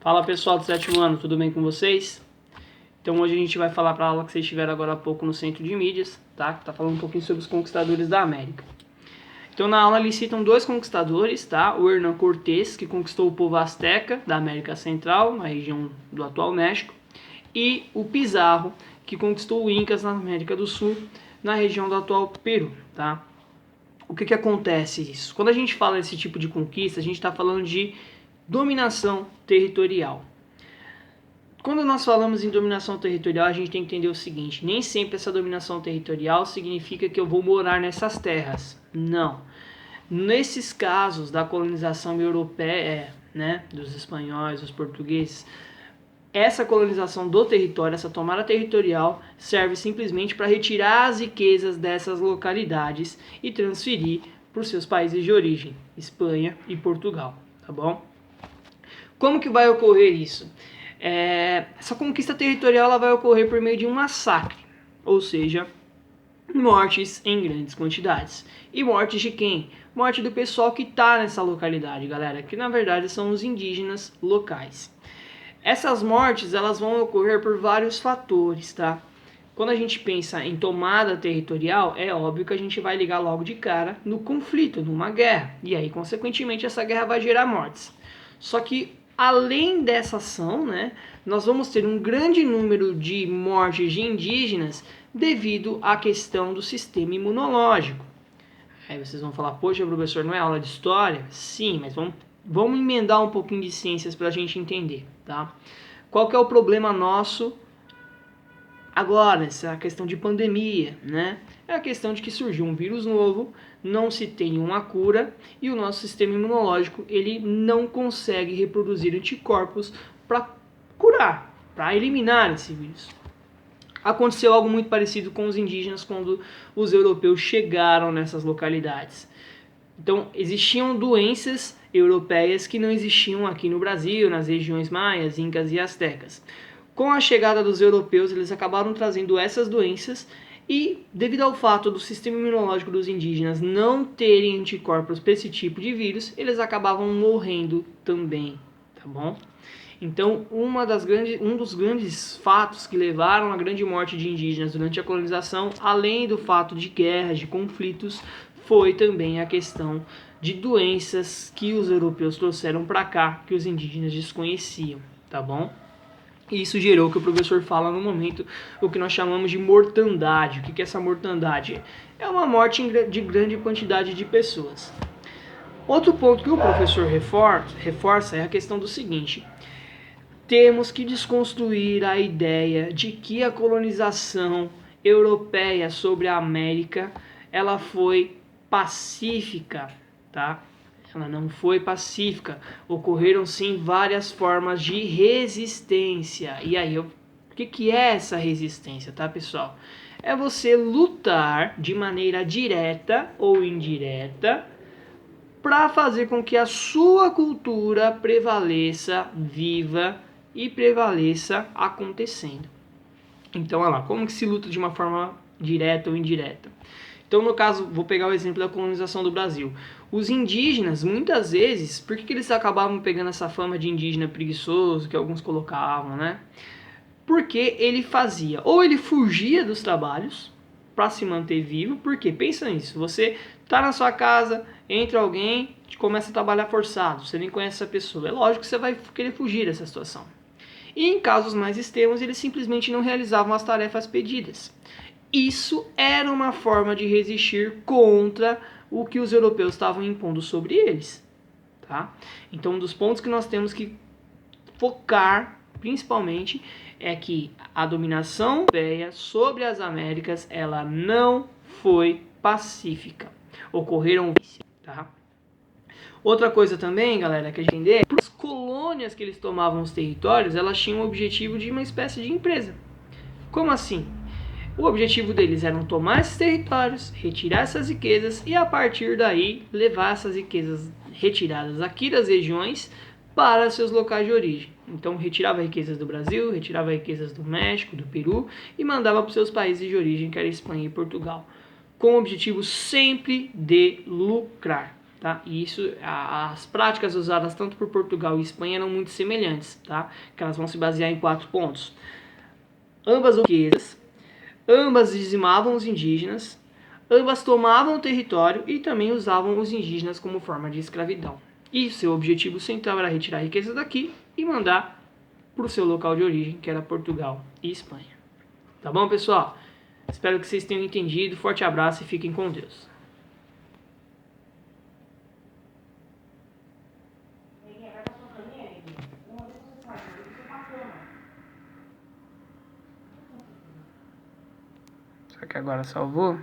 Fala pessoal do sétimo ano, tudo bem com vocês? Então hoje a gente vai falar para a aula que vocês tiveram agora há pouco no Centro de Mídias, tá? Que tá falando um pouquinho sobre os conquistadores da América. Então na aula eles citam dois conquistadores, tá? O Hernán Cortés, que conquistou o povo azteca da América Central, na região do atual México, e o Pizarro, que conquistou o Incas na América do Sul, na região do atual Peru, tá? O que acontece isso? Quando a gente fala desse tipo de conquista, a gente está falando de dominação territorial. Quando nós falamos em dominação territorial, a gente tem que entender o seguinte: nem sempre essa dominação territorial significa que eu vou morar nessas terras. Não. Nesses casos da colonização europeia, né, dos espanhóis, dos portugueses, essa colonização do território, essa tomada territorial, serve simplesmente para retirar as riquezas dessas localidades e transferir para os seus países de origem, Espanha e Portugal, tá bom? Como que vai ocorrer isso? Essa conquista territorial ela vai ocorrer por meio de um massacre, ou seja, mortes em grandes quantidades. E mortes de quem? Morte do pessoal que está nessa localidade, galera, que na verdade são os indígenas locais. Essas mortes elas vão ocorrer por vários fatores, tá? Quando a gente pensa em tomada territorial, é óbvio que a gente vai ligar logo de cara no conflito, numa guerra. E aí, consequentemente, essa guerra vai gerar mortes. Só que, além dessa ação, né, nós vamos ter um grande número de mortes de indígenas devido à questão do sistema imunológico. Aí vocês vão falar, poxa, professor, não é aula de história? Sim, mas vamos emendar um pouquinho de ciências para a gente entender, tá? Qual que é o problema nosso agora, essa questão de pandemia, né? É a questão de que surgiu um vírus novo, não se tem uma cura e o nosso sistema imunológico ele não consegue reproduzir anticorpos para curar, para eliminar esse vírus. Aconteceu algo muito parecido com os indígenas quando os europeus chegaram nessas localidades. Então, existiam doenças europeias que não existiam aqui no Brasil, nas regiões maias, incas e astecas. Com a chegada dos europeus, eles acabaram trazendo essas doenças e, devido ao fato do sistema imunológico dos indígenas não terem anticorpos para esse tipo de vírus, eles acabavam morrendo também, tá bom? Então, um dos grandes fatos que levaram à grande morte de indígenas durante a colonização, além do fato de guerras, de conflitos, foi também a questão de doenças que os europeus trouxeram para cá, que os indígenas desconheciam, tá bom? E isso gerou o que o professor fala no momento, o que nós chamamos de mortandade. O que é essa mortandade? É uma morte de grande quantidade de pessoas. Outro ponto que o professor reforça é a questão do seguinte: temos que desconstruir a ideia de que a colonização europeia sobre a América ela foi pacífica, tá? Ela não foi pacífica. Ocorreram sim várias formas de resistência. E aí, o que é essa resistência, tá, pessoal? É você lutar de maneira direta ou indireta para fazer com que a sua cultura prevaleça, viva e prevaleça acontecendo. Então, olha lá, como que se luta de uma forma direta ou indireta? Então, no caso, vou pegar o exemplo da colonização do Brasil. Os indígenas, muitas vezes, por que eles acabavam pegando essa fama de indígena preguiçoso que alguns colocavam, né? Porque ele fazia, ou ele fugia dos trabalhos para se manter vivo, porque pensa nisso, você tá na sua casa, entra alguém, começa a trabalhar forçado, você nem conhece essa pessoa, é lógico que você vai querer fugir dessa situação. E em casos mais extremos, eles simplesmente não realizavam as tarefas pedidas. Isso era uma forma de resistir contra o que os europeus estavam impondo sobre eles, tá? Então, um dos pontos que nós temos que focar, principalmente, é que a dominação europeia sobre as Américas, ela não foi pacífica. Ocorreram, tá? Outra coisa também, galera, que a gente entender, as colônias que eles tomavam os territórios, elas tinham o objetivo de uma espécie de empresa. Como assim? O objetivo deles era tomar esses territórios, retirar essas riquezas e a partir daí levar essas riquezas retiradas aqui das regiões para seus locais de origem. Então retirava riquezas do Brasil, retirava riquezas do México, do Peru e mandava para os seus países de origem, que era Espanha e Portugal, com o objetivo sempre de lucrar. tá? E isso, as práticas usadas tanto por Portugal e Espanha eram muito semelhantes, tá? Que elas vão se basear em 4 pontos. Ambas riquezas, ambas dizimavam os indígenas, ambas tomavam o território e também usavam os indígenas como forma de escravidão. E seu objetivo central era retirar a riqueza daqui e mandar para o seu local de origem, que era Portugal e Espanha. Tá bom, pessoal? Espero que vocês tenham entendido. Forte abraço e fiquem com Deus. Só que agora salvou.